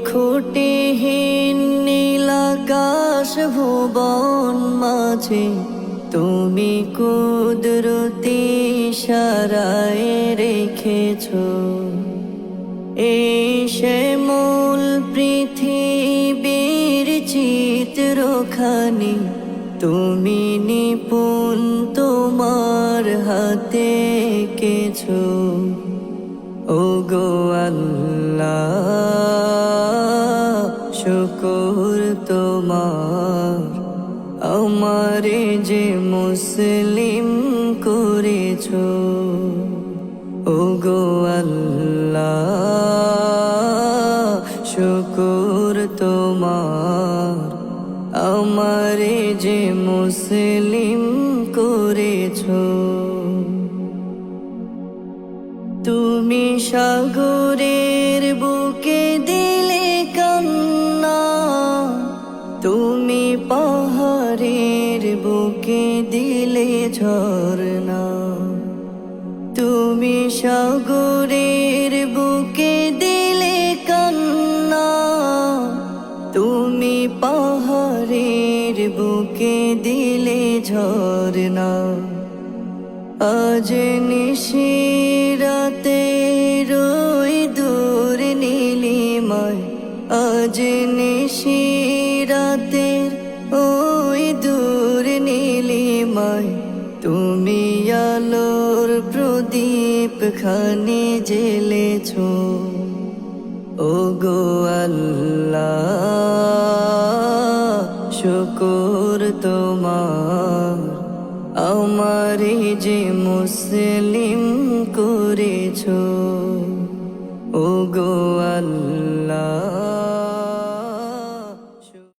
খুঁটিহীন নীলাকাশ ভুবন মাঝে তুমি কুদরতি ইশারায় রেখেছো এই শ্যামল পৃথিবীর চিত্রখানি তুমি নিপুণ তোমার হাতে এঁকেছো। ওগো আল্লাহ শুকর তোমার আমারে যে মুসলিম করেছো। ওগো আল্লাহ শুকর তোমার আমারে যে মুসলিম করেছো। তুমি সাগরের বুকে দিলে কান্না, তুমি পাহাড়ের বুকে দিলে ঝরনা। তুমি সাগরের বুকে দিলে কান্না, তুমি পাহাড়ের বুকে দিলে ঝরনা। আজ নিশিরাতে রই দূর নীলিমায়, আজ নিশিরাতে ওই দূর নীলিমায় তুমি আলোর প্রদীপ খানি জ্বেলেছো। ওগো আল্লাহ শুকর তোমার আমারে যে মুসলিম করেছো।